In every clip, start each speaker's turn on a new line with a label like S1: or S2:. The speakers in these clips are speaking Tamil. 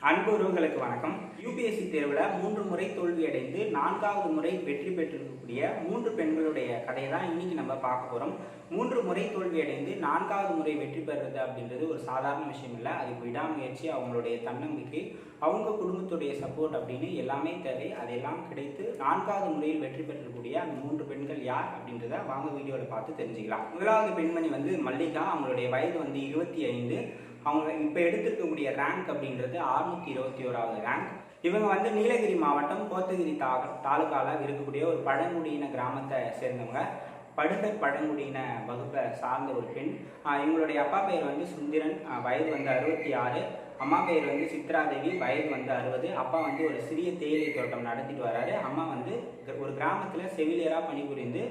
S1: அன்பு உறவுகளுக்கு வணக்கம். யூபிஎஸ்சி தேர்வில் 3 முறை தோல்வியடைந்து 4வது முறை வெற்றி பெற்றிருக்கக்கூடிய 3 பெண்களுடைய கதையை தான் இன்னைக்கு நம்ம பார்க்க போகிறோம். 3 முறை தோல்வியடைந்து 4வது முறை வெற்றி பெறுறது அப்படின்றது ஒரு சாதாரண விஷயம் இல்லை. அதுக்கு விடாமுயற்சி, அவங்களுடைய தன்னம்பிக்கை, அவங்க குடும்பத்துடைய சப்போர்ட் அப்படின்னு எல்லாமே தேவை. அதெல்லாம் கிடைத்து 4வது முறையில் வெற்றி பெற்றக்கூடிய அந்த 3 பெண்கள் யார் அப்படின்றத வாங்க வீடியோவில் பார்த்து தெரிஞ்சுக்கலாம். முதலாவது பெண்மணி மல்லிகா. அவங்களுடைய வயது 25. அவங்க இப்போ எடுத்திருக்கக்கூடிய ரேங்க் அப்படின்றது 621வது ரேங்க். இவங்க நீலகிரி மாவட்டம் கோத்தகிரி தாலுகாவில் இருக்கக்கூடிய ஒரு பழங்குடியின கிராமத்தை சேர்ந்தவங்க. படுகை பழங்குடியின வகுப்பை சார்ந்த ஒரு பெண். இவங்களுடைய அப்பா பெயர் சுந்திரன், வயது 66. அம்மா பெயர் சித்ராதேவி, வயது 60. அப்பா ஒரு சிறிய தேயிலை தோட்டம் நடத்திட்டு வர்றாரு. அம்மா ஒரு கிராமத்தில் செவிலியராக பணிபுரிந்து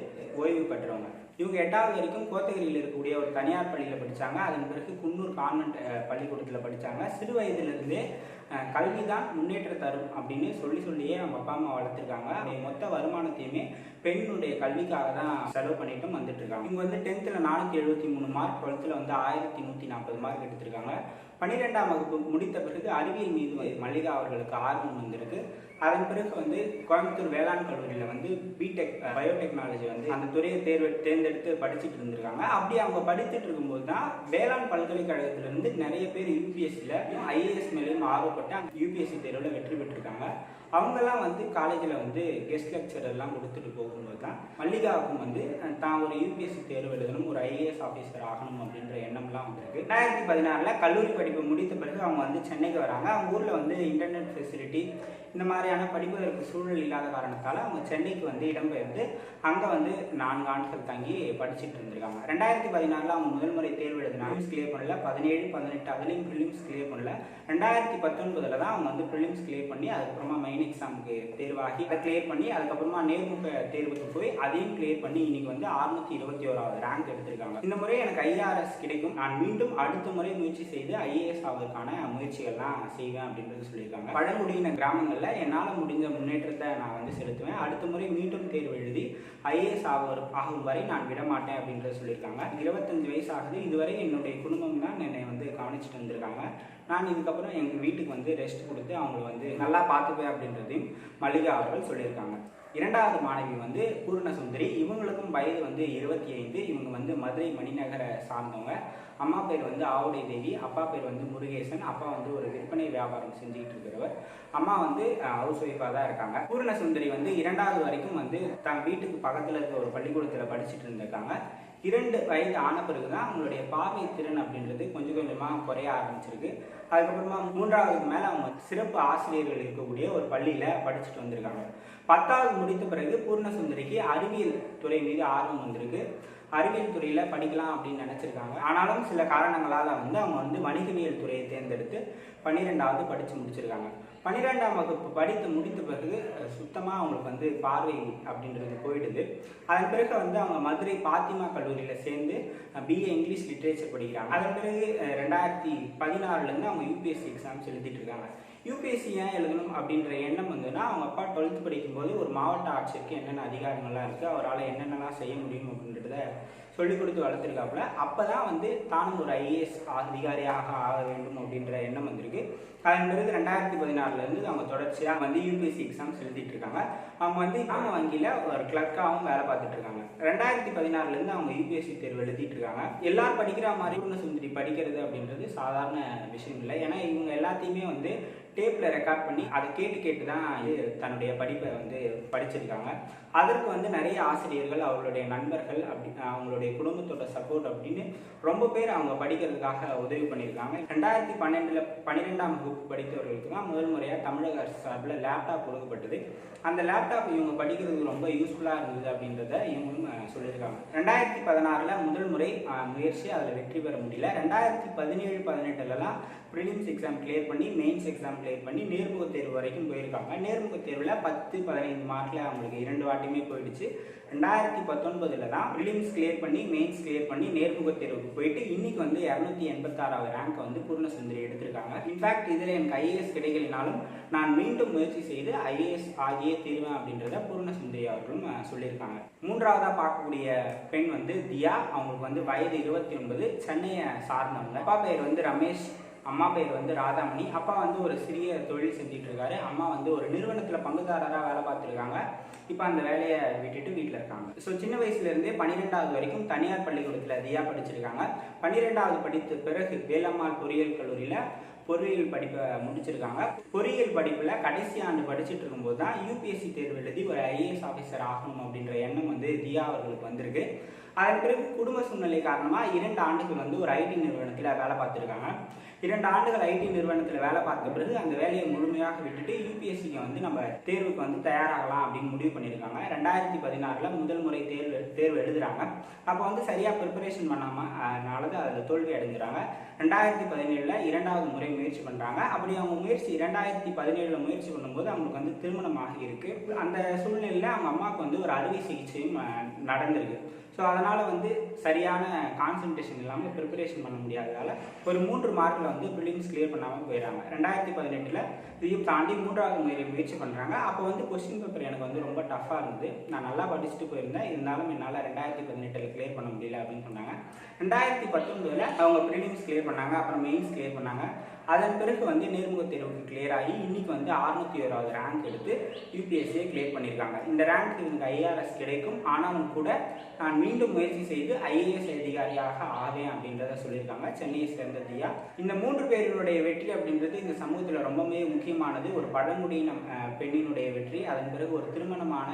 S1: ஓய்வு பெற்றவங்க. இவங்க 8வது வரைக்கும் கோத்தகிரியில் இருக்கக்கூடிய ஒரு தனியார் பள்ளியில் படித்தாங்க. அதன் பிறகு குன்னூர் கான்வென்ட் பள்ளிக்கூடத்தில் படித்தாங்க. சிறு வயதிலிருந்தே கல்வி தான் முன்னேற்ற தரும் அப்படின்னு சொல்லியே நம்ம அப்பா அம்மா வளர்த்துருக்காங்க. மொத்த வருமானத்தையுமே பெண்ணுடைய கல்விக்காக தான் செலவு பண்ணிட்டும் வந்துட்டு இருக்காங்க. இவங்க 10th 473 மார்க், 12th 1140 மார்க் எடுத்திருக்காங்க. 12ஆம் வகுப்பு முடித்த பிறகு அறிவியல் மீது மல்லிகா அவர்களுக்கு ஆர்வம் வந்திருக்கு. அதன் பிறகு கோயம்புத்தூர் வேளாண் கல்லூரியில் பிடெக் பயோடெக்னாலஜி அந்த துறையை தேர்ந்தெடுத்து படிச்சுட்டு இருந்திருக்காங்க. அப்படி அவங்க படிச்சுட்டு இருக்கும்போது தான் வேளாண் பல்கலைக்கழகத்திலிருந்து நிறைய பேர் யூபிஎஸ்சியில் ஐஏஎஸ் மேலேயும் ஆர்வப்பட்டு யூபிஎஸ்சி தேர்வில் வெற்றி பெற்றிருக்காங்க. அவங்கெல்லாம் காலேஜில் கெஸ்ட் லெக்சர் எல்லாம் கொடுத்துட்டு போகும்போது தான் மல்லிகாவுக்கும் தான் ஒரு யூபிஎஸ்சி தேர்வு எழுதணும், ஒரு ஐஏஎஸ் ஆஃபீஸர் ஆகணும் அப்படின்ற எண்ணம்லாம் வந்திருக்கு. 2016 கல்லூரி படிப்பு முடித்த பிறகு அவங்க சென்னைக்கு வராங்க. அவங்க ஊரில் இன்டர்நெட் ஃபெசிலிட்டி இந்த மாதிரியான படிப்பதற்கு சூழல் இல்லாத காரணத்தால் அவங்க சென்னைக்கு இடம்பெயர்ந்து அங்கே 4 ஆண்டுகள் தங்கி படிச்சுட்டு இருந்திருக்காங்க. 2016 அவங்க முதல் முறை தேர்வு எழுதினாங்க. கிளியர் பண்ணல. 17, 18 அதுலேயும் ப்ரிலிம்ஸ் கிளியர் பண்ணல. 2019 தான் அவங்க ப்ரிலிம்ஸ் கிளியர் பண்ணி அதுக்கப்புறமா மெயின் எக்ஸாமுக்கு தேர்வாகி அதை கிளியர் பண்ணி அதுக்கப்புறமா நேர்முக தேர்வுக்கு போய் அதையும் கிளியர் பண்ணி இன்னைக்கு 621வது ரேங்க் எடுத்திருக்காங்க. இந்த முறை எனக்கு ஐஆர்எஸ் கிடைக்கும், நான் மீண்டும் அடுத்த முறை முயற்சி செய்து ஐஏஎஸ் ஆவதற்கான முயற்சிகள்லாம் செய்வேன் அப்படின்றது சொல்லியிருக்காங்க. பழங்குடியின கிராமங்களில் என்னால் முடிஞ்ச முன்னேற்றத்தை நான் செலுத்துவேன். அடுத்த முறை மீண்டும் தேர்வு எழுதி ஐஏஎஸ் ஆகும் வரை நான் விடமாட்டேன் அப்படின்றத சொல்லியிருக்காங்க. 25 வயசு ஆகுது. இதுவரை என்னுடைய குடும்பம் தான் என்னை கவனிச்சுட்டு வந்திருக்காங்க. நான் இதுக்கப்புறம் எங்கள் வீட்டுக்கு ரெஸ்ட் கொடுத்து அவங்களை நல்லா பார்த்துப்பேன் அப்படின்றதையும் மல்லிகா அவர்கள் சொல்லியிருக்காங்க. 2வது மாணவி பூர்ண சுந்தரி. இவங்களுக்கும் வயது 25. இவங்க மதுரை மணிநகரை சார்ந்தவங்க. அம்மா பேர் ஆவுடை தேவி, அப்பா பேர் முருகேசன். அப்பா ஒரு விற்பனை வியாபாரம் செஞ்சுக்கிட்டு இருக்கிறவர். அம்மா ஹவுஸ் ஒய்ஃபாக தான் இருக்காங்க. பூர்ண சுந்தரி 2வது வரைக்கும் தன் வீட்டுக்கு பக்கத்தில் இருக்க ஒரு பள்ளிக்கூடத்தில் படிச்சுட்டு இருந்திருக்காங்க. 2 வயது ஆன பிறகு தான் அவங்களுடைய பார்வை திறன் அப்படின்றது கொஞ்சம் கொஞ்சமாக குறைய ஆரம்பிச்சிருக்கு. அதுக்கப்புறமா 3வது மேலே அவங்க சிறப்பு ஆசிரியர்கள் இருக்கக்கூடிய ஒரு பள்ளியில் படிச்சுட்டு வந்திருக்காங்க. 10வது முடித்த பிறகு பூர்ணசுந்தரிக்கு அறிவியல் துறை மீது ஆர்வம் வந்திருக்கு. அறிவியல் துறையில் படிக்கலாம் அப்படின்னு நினச்சிருக்காங்க. ஆனாலும் சில காரணங்களால் அவங்க வணிகவியல் துறையை தேர்ந்தெடுத்து 12வது படித்து முடிச்சிருக்காங்க. 12ஆம் வகுப்பு படித்து முடித்த பிறகு சுத்தமாக அவங்களுக்கு பார்வை அப்படின்றது போயிடுது. அதன் பிறகு அவங்க மதுரை பாத்திமா கல்லூரியில் சேர்ந்து பிஏ இங்கிலீஷ் லிட்ரேச்சர் படிக்கிறாங்க. அதன் பிறகு 2016 அவங்க யூபிஎஸ்சி எக்ஸாம்ஸ் எழுதிட்டு இருக்காங்க. யூபிஎஸ்சி ஏன் எழுதணும் அப்படின்ற எண்ணம் அவங்க அப்பா 12th படிக்கும்போது ஒரு மாவட்ட ஆட்சியருக்கு என்னென்ன அதிகாரங்கள்லாம் இருக்குது, அவரால் என்னென்னலாம் செய்ய முடியும் அப்படின்றத சொல்லிக் கொடுத்து வளர்த்துருக்காப்புல. அப்போ தான் தானும் ஒரு ஐஏஎஸ் அதிகாரியாக ஆக வேண்டும் அப்படின்ற எண்ணம் வந்திருக்கு. அதன் பிறகு 2016 அவங்க தொடர்ச்சியாக யூபிஎஸ்சி எக்ஸாம்ஸ் எழுதிட்டு இருக்காங்க. அவங்க கிராம வங்கியில் ஒரு கிளர்க்காகவும் வேலை பார்த்துட்டு இருக்காங்க. 2016 அவங்க யூபிஎஸ்சி தேர்வு எழுதிட்டு இருக்காங்க. எல்லாரும் படிக்கிற மாதிரி பூர்ணசுந்தரி படிக்கிறது அப்படின்றது சாதாரண விஷயம் இல்லை. ஏன்னா இவங்க எல்லாத்தையுமே டேப்பில் ரெக்கார்ட் பண்ணி அதை கேட்டு தான் தன்னுடைய படிப்பை படிச்சிருக்காங்க. அதற்கு நிறைய ஆசிரியர்கள், அவர்களுடைய நண்பர்கள், அப்படி அவங்களுடைய குடும்பத்தோட சப்போர்ட் அப்படின்னு ரொம்ப பேர் அவங்க படிக்கிறதுக்காக உதவி பண்ணியிருக்காங்க. 2012ஆம் வகுப்பு படித்தவர்களுக்கு தான் முதல் முறையாக தமிழக அரசு சார்பில் லேப்டாப் கொடுக்கப்பட்டது. அந்த லேப்டாப் இவங்க படிக்கிறதுக்கு ரொம்ப யூஸ்ஃபுல்லாக இருந்தது அப்படின்றத இவங்களும் சொல்லியிருக்காங்க. 2016 முதல் முறை முயற்சி, அதில் வெற்றி பெற முடியல. 2017, 18 ப்ரிலிம்ஸ் எக்ஸாம் கிளியர் பண்ணி மெயின்ஸ் எக்ஸாம் கிளியர் பண்ணி நேர்முக தேர்வு வரைக்கும் போயிருக்காங்க. நேர்முக தேர்வில் 10, 15 மார்க்கில் அவங்களுக்கு 2 வாட்டியுமே போயிடுச்சு. 2019 தான் ப்ரிலிம்ஸ் கிளியர் பண்ணி மெயின்ஸ் கிளியர் பண்ணி நேர்முக தேர்வுக்கு போயிட்டு இன்னைக்கு 286வது ரேங்க் பூர்ணசுந்தரி எடுத்திருக்காங்க. இன்ஃபேக்ட் இதில் எனக்கு ஐஏஎஸ் கிடைக்கலினாலும் நான் மீண்டும் முயற்சி செய்து ஐஏஎஸ் ஆகியே தீர்வேன் அப்படின்றத பூர்ணசுந்தரி அவர்களும் சொல்லியிருக்காங்க. 3வதாக பார்க்கக்கூடிய பெண் தியா. அவங்களுக்கு வயது 29. சென்னையை சார்ந்தவங்க. அப்பா பேர் ரமேஷ், அம்மா பேர் வந்து ராதாமணி. அப்பா வந்து ஒரு சிறிய தொழில் செஞ்சுட்டு இருக்காரு. அம்மா வந்து ஒரு நிறுவனத்தில் பங்குதாரராக வேலை பார்த்துருக்காங்க. இப்போ அந்த வேலையை விட்டுட்டு வீட்டில் இருக்காங்க. ஸோ சின்ன வயசுலேருந்தே 12வது வரைக்கும் தனியார் பள்ளிக்கூடத்தில் தியா படிச்சிருக்காங்க. 12வது படித்த பிறகு வேலம்மாள் பொறியியல் கல்லூரியில் பொறியியல் படிப்பை முடிச்சிருக்காங்க. பொறியியல் படிப்பில் கடைசி ஆண்டு படிச்சுட்டு இருக்கும்போது தான் யூபிஎஸ்சி தேர்வு எழுதி ஒரு ஐஏஎஸ் ஆஃபீஸர் ஆகணும் அப்படின்ற எண்ணம் வந்து தியா அவர்களுக்கு வந்திருக்கு. அதன் பிறகு குடும்ப சூழ்நிலை காரணமாக 2 ஆண்டுகள் வந்து ஒரு ஐடி நிறுவனத்தில் வேலை பார்த்துருக்காங்க. 2 ஆண்டுகள் ஐடி நிறுவனத்தில் வேலை பார்த்த பிறகு அந்த வேலையை முழுமையாக விட்டுட்டு யூபிஎஸ்சிக்கு வந்து நம்ம தேர்வுக்கு வந்து தயாராகலாம் அப்படின்னு முடிவு பண்ணியிருக்காங்க. 2016 முதல் முறை தேர்வு எழுதுறாங்க. அப்போ வந்து சரியாக ப்ரிப்பரேஷன் பண்ணாமல் அதனால அதில் தோல்வி அடைஞ்சிறாங்க. 2017 2வது முறை முயற்சி பண்ணுறாங்க. அப்படி அவங்க முயற்சி 2017 முயற்சி பண்ணும்போது அவங்களுக்கு வந்து திருமணமாக இருக்கு. அந்த சூழ்நிலையில் அவங்க அம்மாவுக்கு வந்து ஒரு அறுவை சிகிச்சையும் நடந்திருக்கு. ஸோ அதனால் வந்து சரியான கான்சன்ட்ரேஷன் இல்லாமல் ப்ரிப்பரேஷன் பண்ண முடியாததால் ஒரு 3 மார்க்கில் வந்து ப்ரிலிம்ஸ் கிளியர் பண்ணாமல் போயிடறாங்க. 2018 இதையும் தாண்டி 3வது முறை முயற்சி பண்ணுறாங்க. அப்போ வந்து கொஸ்டின் பேப்பர் எனக்கு வந்து ரொம்ப டஃப்பாக இருந்தது. நான் நல்லா படிச்சுட்டு போயிருந்தேன். இருந்தாலும் என்னால் 2018 கிளியர் பண்ண முடியல அப்படின்னு சொன்னாங்க. 2019 அவங்க ப்ரிலிம்ஸ் கிளியர் பண்ணாங்க. அப்புறம் மெயின்ஸ் கிளியர் பண்ணாங்க. அதன் பிறகு வந்து நேர்முக தேர்வுக்கு கிளியர் ஆகி இன்னைக்கு வந்து 601வது ரேங்க் எடுத்து யூபிஎஸ்சியை கிளியர் பண்ணியிருக்காங்க. இந்த ரேங்க் எனக்கு ஐஆர்எஸ் கிடைக்கும். ஆனாலும் கூட நான் மீண்டும் முயற்சி செய்து ஐஏஎஸ் அதிகாரியாக ஆவேன் அப்படின்றத சொல்லியிருக்காங்க சென்னையை சேர்ந்த தியா. இந்த 3 பேர்களுடைய வெற்றி அப்படின்றது இந்த சமூகத்தில் ரொம்பவே முக்கியமானது. ஒரு பழங்குடியின பெண்ணினுடைய வெற்றி, அதன் பிறகு ஒரு திருமணமான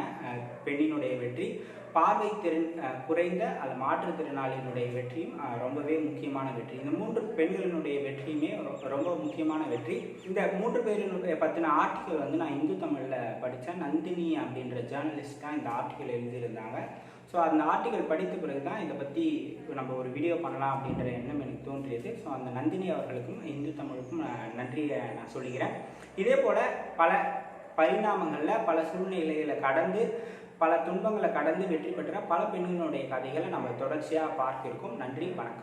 S1: பெண்ணினுடைய வெற்றி, பார்வை திறன் குறைந்த அது மாற்றுத்திறனாளியினுடைய வெற்றியும் ரொம்பவே முக்கியமான வெற்றி. இந்த 3 பெண்களினுடைய வெற்றியுமே ரொம்ப முக்கியமான வெற்றி. இந்த 3 பேரினுடைய பற்றின ஆர்டிக்கல் வந்து நான் இந்து தமிழில் படித்தேன். நந்தினி அப்படின்ற ஜேர்னலிஸ்ட் தான் இந்த ஆர்டிக்கல் எழுதியிருந்தாங்க. ஸோ அந்த ஆர்டிக்கல் படித்த பிறகு தான் இதை பற்றி நம்ம ஒரு வீடியோ பண்ணலாம் அப்படின்ற எண்ணம் எனக்கு தோன்றியது. ஸோ அந்த நந்தினி அவர்களுக்கும் இந்து தமிழுக்கும் நன்றியை நான் சொல்லிக்கிறேன். இதே போல் பல பரிணாமங்களில் பல சூழ்நிலைகளை கடந்து பல துன்பங்களை கடந்து வெற்றி பெற்ற பல பெண்களுடைய கதைகளை நம்ம தொடர்ச்சியாக பார்க்க இருக்கோம். நன்றி, வணக்கம்.